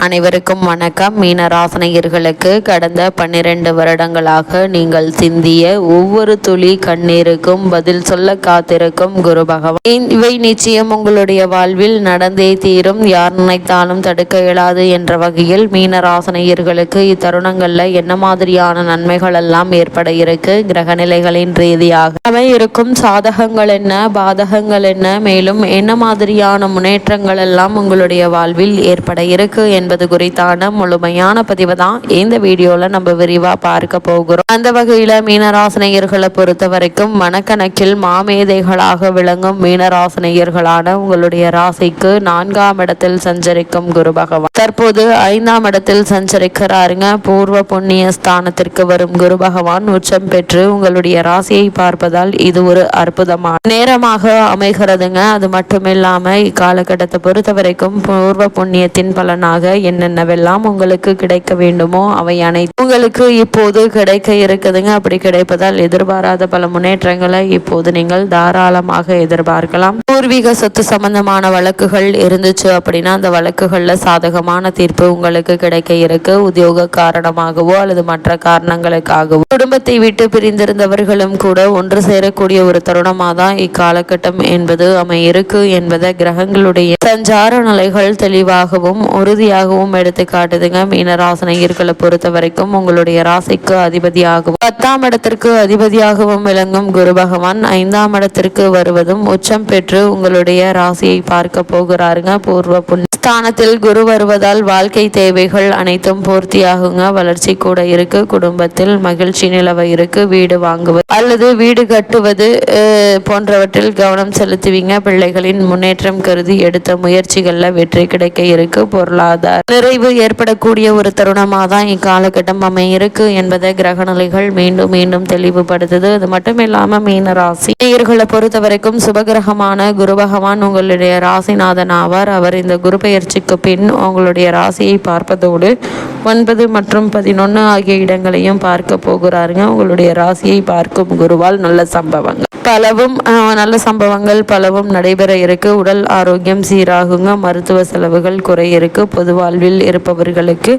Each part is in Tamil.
அனைவருக்கும் வணக்கம். மீனராசினியர்களுக்கு கடந்த 12 வருடங்களாக நீங்கள் சிந்திய ஒவ்வொரு துளி கண்ணீருக்கும் பதில் சொல்ல காத்திருக்கும் குரு பகவான். இவை நிச்சயம் உங்களுடைய வாழ்வில் நடந்தே தீரும், யார் நினைத்தாலும் தடுக்க இயலாது என்ற வகையில் மீனராசினியர்களுக்கு இத்தருணங்கள்ல என்ன மாதிரியான நன்மைகள் எல்லாம் ஏற்பட இருக்கு, கிரகநிலைகளின் ரீதியாக அவை இருக்கும் சாதகங்கள் என்ன, பாதகங்கள் என்ன, மேலும் என்ன மாதிரியான முன்னேற்றங்கள் எல்லாம் உங்களுடைய வாழ்வில் ஏற்பட இருக்கு என்பது குறித்தான முழுமையான பதிவு தான் இந்த வீடியோல நம்ம விரிவா பார்க்க போகிறோம். அந்த வகையில மீனராசினியர்களை பொறுத்த வரைக்கும் மனக்கணக்கில் மாமேதைகளாக விளங்கும் மீனராசினியர்களான உங்களுடைய ராசிக்கு 4ஆம் இடத்தில் சஞ்சரிக்கும் குரு பகவான் தற்போது 5ஆம் இடத்தில் சஞ்சரிக்கிறாருங்க. பூர்வ புண்ணிய ஸ்தானத்திற்கு வரும் குரு பகவான் உச்சம் பெற்று உங்களுடைய ராசியை பார்ப்பதால் இது ஒரு அற்புதமான நேரமாக அமைகிறதுங்க. அது மட்டும் இல்லாம இக்காலகட்டத்தை பொறுத்த வரைக்கும் பூர்வ புண்ணியத்தின் பலனாக என்னென்னவெல்லாம் உங்களுக்கு கிடைக்க வேண்டுமோ அவை அனைத்து உங்களுக்கு இப்போது கிடைக்க இருக்குதுங்க. அப்படி கிடைப்பதால் எதிர்பாராத பல முன்னேற்றங்களை இப்போது நீங்கள் தாராளமாக எதிர்பார்க்கலாம். பூர்வீக சொத்து சம்பந்தமான வழக்குகள் இருந்துச்சு அப்படின்னா அந்த வழக்குகள்ல சாதகமான தீர்ப்பு உங்களுக்கு கிடைக்க இருக்கு. உத்தியோக காரணமாகவோ அல்லது மற்ற காரணங்களுக்காகவோ குடும்பத்தை விட்டு பிரிந்திருந்தவர்களும் கூட ஒன்று சேரக்கூடிய ஒரு தருணமாக தான் இக்காலகட்டம் என்பது அமையிருக்கு என்பதை கிரகங்களுடைய சஞ்சார நிலைகள் தெளிவாகவும் உறுதியாகவும் எடுத்து காட்டுதுங்க. மீனராசினியர்களை பொறுத்த வரைக்கும் உங்களுடைய ராசிக்கு அதிபதியாகவும் 10ஆம் இடத்திற்கு அதிபதியாகவும் விளங்கும் குரு பகவான் 5ஆம் இடத்திற்கு வருவதும் உச்சம் பெற்று உங்களுடைய ராசியை பார்க்க போகிறாருங்க. பூர்வ புண்ணிய ஸ்தானத்தில் குரு வருவதால் வாழ்க்கை தேவைகள் அனைத்தும் பூர்த்தியாகுங்க. வளர்ச்சி கூட இருக்கு, குடும்பத்தில் மகிழ்ச்சி நிலவ இருக்கு, வீடு வாங்குவது அல்லது வீடு கட்டுவது போன்றவற்றில் கவனம் செலுத்துவீங்க. பிள்ளைகளின் முன்னேற்றம் கருதி எடுத்த முயற்சிகள்ல வெற்றி கிடைக்க இருக்கு. பொருளாதார நிறைவு ஏற்படக்கூடிய ஒரு தருணமாக தான் இக்காலகட்டம் அமையிருக்கு என்பதை கிரகநிலைகள் மீண்டும் மீண்டும் தெளிவுபடுத்துது. அது மட்டும் இல்லாம மீனராசி நேயர்களை பொறுத்த வரைக்கும் சுபகிரகமான குரு பகவான் உங்களுடைய ராசிநாதன் ஆவார். அவர் இந்த குரு பெயர்ச்சிக்கு பின் உங்களுடைய ராசியை பார்ப்பதோடு 9 மற்றும் 11 ஆகிய இடங்களையும் பார்க்க போகிறாருங்க. உங்களுடைய ராசியை பார்க்கும் குருவால் நல்ல சம்பவங்கள் பலவும் நடைபெற இருக்கு. உடல் ஆரோக்கியம் சீராகுங்க. மருத்துவ செலவுகள் குறை இருக்கு. பொது வாழ்வில் இருப்பவர்களுக்கு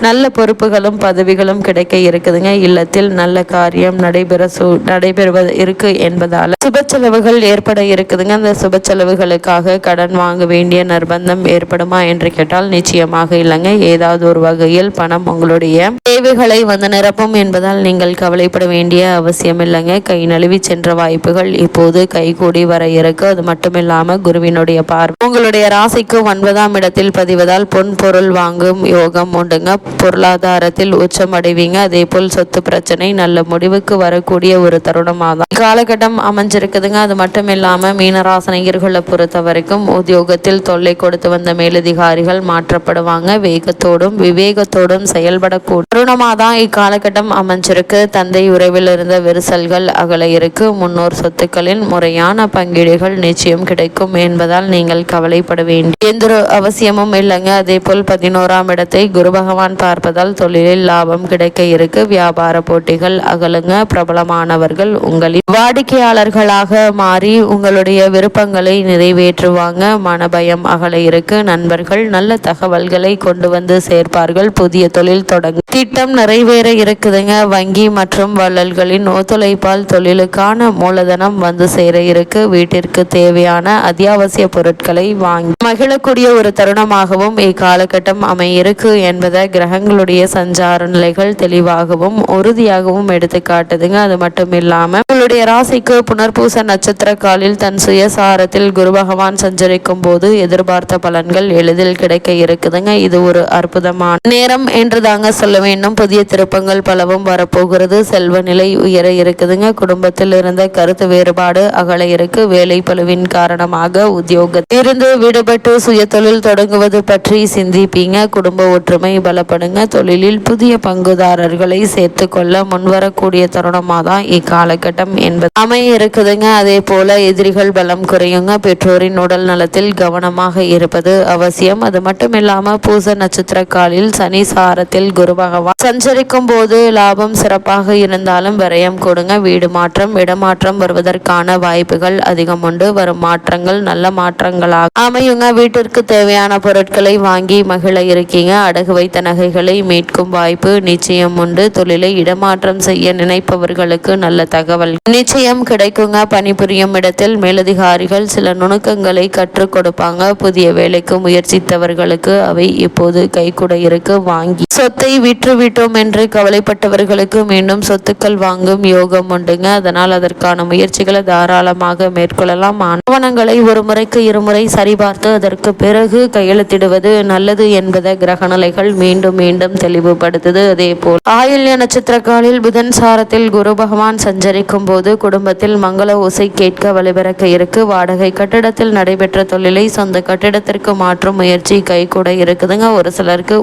நல்ல பொறுப்புகளும் பதவிகளும் கிடைக்க இருக்குதுங்க. இல்லத்தில் நல்ல காரியம் நடைபெறுவது இருக்கு என்பதால சுப செலவுகள் ஏற்பட இருக்குதுங்க. அந்த சுப செலவுகளுக்காக கடன் வாங்க வேண்டிய நிர்பந்தம் ஏற்படுமா என்று கேட்டால் நிச்சயமாக இல்லைங்க. ஏதாவது ஒரு வகையில் பணம் உங்களுடைய தேவைகளை நிரப்பும் என்பதால் நீங்கள் கவலைப்பட வேண்டிய அவசியம் இல்லைங்க. கை நழுவி சென்ற வாய்ப்புகள் இப்போது கைகூடி வர இருக்கு. அது மட்டும் இல்லாம குருவினுடைய பார்வை உங்களுடைய ராசிக்கு 9ஆம் இடத்தில் பதிவதால் பொன் பொருள் வாங்கும் யோகம் உண்டுங்க. பொருளாதாரத்தில் உச்சம் அடைவீங்க. அதே போல் சொத்து பிரச்சனை நல்ல முடிவுக்கு வரக்கூடிய ஒரு தருணமாக காலகட்டம் அமைஞ்சிருக்குதுங்க. அது மட்டும் இல்லாம மீனராசினியர்களை பொறுத்த வரைக்கும் உத்தியோகத்தில் தொல்லை கொடுத்து வந்த மேலதிகாரிகள் மாற்றப்படுவாங்க. வேகத்தோடும் விவேகத்தோடும் செயல்படக்கூடிய தருணமாக தான் இக்காலகட்டம் அமைஞ்சிருக்கு. தந்தை உறவில் இருந்த விரிசல்கள் அகல இருக்கு. முன்னோர் சொத்துக்களின் முறையான பங்கீடுகள் நிச்சயம் கிடைக்கும் என்பதால் நீங்கள் கவலைப்பட வேண்டிய எந்த அவசியமும் இல்லைங்க. அதே போல் 11ஆம் இடத்தை குரு பகவான் பார்ப்பதால் தொழிலில் லாபம் கிடைக்க இருக்கு. வியாபார போட்டிகள் அகலுங்க. பிரபலமானவர்கள் உங்களின் வாடிக்கையாளர்களாக மாறி உங்களுடைய விருப்பங்களை நிறைவேற்றுவாங்க. மனபயம் அகல இருக்கு. நண்பர்கள் நல்ல தகவல்களை கொண்டு வந்து சேர்ப்பார்கள். புதிய தொழில் தொடங்கும் திட்டம் நிறைவேற இருக்குதுங்க. வங்கி மற்றும் வள்ளல்களின் ஒத்துழைப்பால் தொழிலுக்கான மூலதனம் வந்து சேர இருக்கு. வீட்டிற்கு தேவையான அத்தியாவசிய பொருட்களை வாங்கி மகிழக்கூடிய ஒரு தருணமாகவும் இக்காலகட்டம் அமையிருக்கு என்பதை கிரகங்களுடைய சஞ்சார நிலைகள் தெளிவாகவும் உறுதியாகவும் எடுத்து காட்டுதுங்க. அது மட்டும் இல்லாம உங்களுடைய ராசிக்கு புனர்பூச நட்சத்திர காலில் தன் சுயசாரத்தில் குரு பகவான் சஞ்சரிக்கும் போது எதிர்பார்த்த பலன்கள் எளிதில் கிடைக்க இருக்குதுங்க. இது ஒரு அற்புதமான நேரம் என்று தாங்க சொல்ல வேண்டும். புதிய திருப்பங்கள் பலவும் வரப்போகிறது. செல்வ நிலை உயர இருக்குதுங்க. குடும்பத்தில் இருந்த கருத்து வேறுபாடு அகல இருக்கு. வேலை பளுவின் காரணமாக உத்தியோகத்தில் இருந்து விடுபட்டு சுய தொழில் தொடங்குவது பற்றி சிந்திப்பீங்க. குடும்ப ஒற்றுமை பலப்படுங்க. தொழிலில் புதிய பங்குதாரர்களை சேர்த்து கொள்ள முன்வரக்கூடிய தருணமாக தான் இக்காலகட்டம் என்பது அமைய இருக்குதுங்க. அதே போல எதிரிகள் பலம் குறையுங்க. பெற்றோரின் உடல் நலத்தில் கவனமாக இருப்பது அவசியம். அது மட்டும் இல்லாம பூச நட்சத்திர காலில் சனி சாரத்தில் குரு பகவான் சஞ்சரிக்கும் போது லாபம் சிறப்பாக இருந்தாலும் விரயம் கொடுங்க. வீடு மாற்றம் இடமாற்றம் வருவதற்கான வாய்ப்புகள் அதிகம் உண்டு. வரும் மாற்றங்கள் நல்ல மாற்றங்களாக அமையுங்க. வீட்டிற்கு தேவையான பொருட்களை வாங்கி மகிழ இருக்கீங்க. அடகு வைத்த நகைகளை மீட்கும் வாய்ப்பு நிச்சயம் உண்டு. தொழிலை இடமாற்றம் செய்ய நினைப்பவர்களுக்கு நல்ல தகவல் நிச்சயம் கிடைக்குங்க. பணிபுரியும் இடத்தில் மேலதிகாரிகள் சில நுணுக்கங்களை கற்றுக் கொடுப்பாங்க. புதிய வேலைக்கு முயற்சித்தவர்களுக்கு அவை இப்போது கைகூட இருக்கு. வாங்கி சொத்தை விற்றுவிட்டோம் என்று கவலைப்பட்டவர்களுக்கு மீண்டும் சொத்துக்கள் வாங்கும் யோகம் உண்டுங்க. அதனால் அதற்கான முயற்சிகளை தாராளமாக மேற்கொள்ளலாம். ஆவணங்களை ஒரு முறைக்கு இருமுறை சரிபார்த்து அதற்கு பிறகு கையெழுத்திடுவது நல்லது என்பதை கிரகநிலைகள் மீண்டும் மீண்டும் தெளிவுபடுத்துது. அதே போல் ஆயில்ய நட்சத்திரக்காலில் புதன் சாரத்தில் குரு பகவான் சஞ்சரிக்கும் போது குடும்பத்தில் மங்கள ஓசை கேட்க வழிபிறக்க இருக்கு. வாடகை கட்டிடத்தில் நடைபெற்ற தொழிலை சொந்த கட்டிடத்திற்கு மாற்றும் முயற்சி கைகூட இருக்குதுங்க. ஒரு சிலருக்கு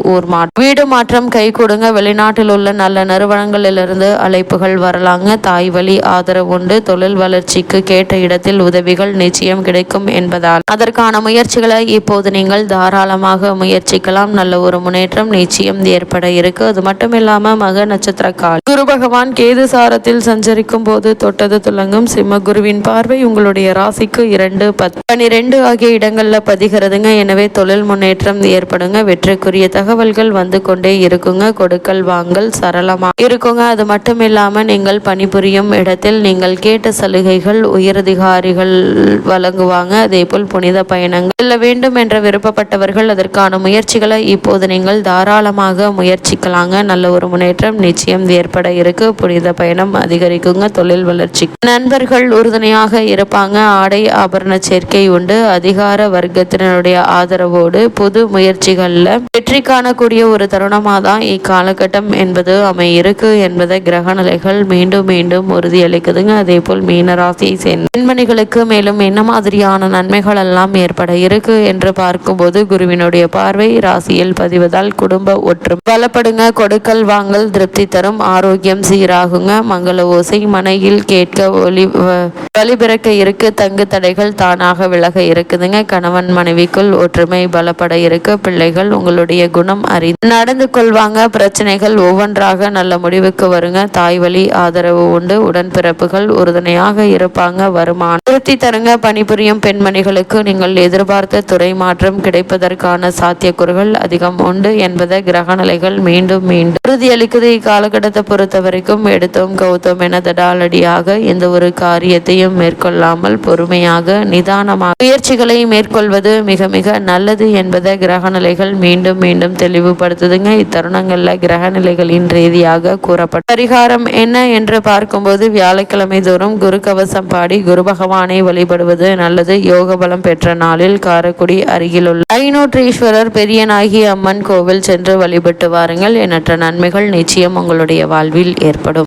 வீடு மாற்றம் கைகூடுங்க. வெளிநாட்டில் உள்ள நல்ல நிறுவனங்களிலிருந்து அழைப்புகள் வரலாங்க. தாய் வழி ஆதரவு உண்டு. தொழில் வளர்ச்சிக்கு கேட்ட இடத்தில் உதவிகள் நிச்சயம் கிடைக்கும் என்பதால் அதற்கான முயற்சிகளை இப்போது நீங்கள் தாராளமாக முயற்சிக்கலாம். நல்ல ஒரு முன்னேற்றம் நிச்சயம் ஏற்பட இருக்கு. அது மட்டும் இல்லாம மக நட்சத்திரக்கால் குரு பகவான் கேது சாரத்தில் சஞ்சரிக்கும் போது தொட்டது துலங்கும். சிம்ம குருவின் பார்வை உங்களுடைய ராசிக்கு 2, 10, 12 ஆகிய இடங்கள்ல பதிகிறதுங்க. எனவே தொழில் முன்னேற்றம் ஏற்படுங்க. வெற்றிக்குரிய தகவல்கள் வந்து கொண்டே இருக்குங்க. கொடுக்கல் வாங்கல் சரளமா இருக்குங்க. அது மட்டும் இல்லாம நீங்கள் பணிபுரியும் இடத்தில் நீங்கள் கேட்ட சலுகைகள் உயரதிகாரிகள் வழங்குவாங்க. அதே போல் புனித பயணங்கள் செல்ல வேண்டும் என்ற விருப்பப்பட்டவர்கள் அதற்கான முயற்சிகளை இப்போது நீங்கள் தாராளமாக முயற்சிக்கலாங்க. நல்ல ஒரு முன்னேற்றம் நிச்சயம் ஏற்பட இருக்கு. புனித பயணம் அதிகரிக்குங்க. தொழில் வளர்ச்சி நண்பர்கள் உறுதுணையாக இருப்பாங்க. ஆடை ஆபரண சேர்க்கை உண்டு. அதிகார வர்க்கத்தினருடைய ஆதரவோடு புது முயற்சிகள்ல வெற்றி காணக்கூடிய ஒரு தருணமாக தான் இக்காலகட்டம் என்பது அமையிருக்கு என்பதை கிரகநிலைகள் மீண்டும் மீண்டும் உறுதியளிக்குதுங்க. அதே போல் மீனராசியை சேர்ந்த பெண்மணிகளுக்கு மேலும் என்ன மாதிரியான நன்மைகள் எல்லாம் ஏற்பட இருக்கு என்று பார்க்கும்போது குருவினுடைய பார்வை ராசியில் பதிவதால் குடும்ப ஒற்றுமை பலப்படுங்க. கொடுக்கல் வாங்கல் திருப்தி தரும். ஆரோக்கியம் சீராகுங்க. மங்கள ஓசை மனையில் கேட்க வழிபிறக்க இருக்கு. தங்கு தடைகள் தானாக விலக இருக்குதுங்க. கணவன் மனைவிக்குள் ஒற்றுமை பலப்பட இருக்கு. பிள்ளைகள் உங்களுடைய குணம் அறிந்து நடந்து கொள்வாங்க. பிரச்சனைகள் ஒவ்வொன்றாக நல்ல முடிவுக்கு வருங்க. தாய் வழி ஆதரவு உண்டு. உடன்பிறப்புகள் உறுதுணையாக இருப்பாங்க. வருமானம் திருப்தி தருங்க. பணிபுரியும் பெண்மணிகளுக்கு நீங்கள் எதிர்பார்த்த துறை மாற்றம் கிடைப்பதற்கான சாத்தியக்கூறுகள் அதிகம் உண்டு என்பதை கிரகநிலைகள் மீண்டும் மீண்டும் உறுதியளிக்குது. இக்காலகட்டத்தை பொறுத்த வரைக்கும் எடுத்தோம் கௌத்தோம் என தடாலடியாக எந்த ஒரு காரியத்தையும் மேற்கொள்ளாமல் பொறுமையாக நிதானமாக முயற்சிகளை மேற்கொள்வது மிக மிக நல்லது என்பதை கிரகநிலைகள் மீண்டும் மீண்டும் தெளிவுபடுத்துதுங்க. இத்தருணங்கள்ல கிரகநிலைகளின் ரீதியாக கூறப்பட்ட பரிகாரம் என்ன என்று பார்க்கும்போது வியாழக்கிழமை தோறும் குரு கவசம் பாடி குரு பகவானை வழிபடுவது நல்லது. யோக பலம் பெற்ற நாளில் காரைக்குடி அருகிலுள்ள ஐநூற்றீஸ்வரர் பெரியநாயகி அம்மன் கோவில் சென்று வழிபட்டு வாருங்கள். எண்ணற்ற நன்மைகள் நிச்சயம் உங்களுடைய வாழ்வில் ஏற்படும்.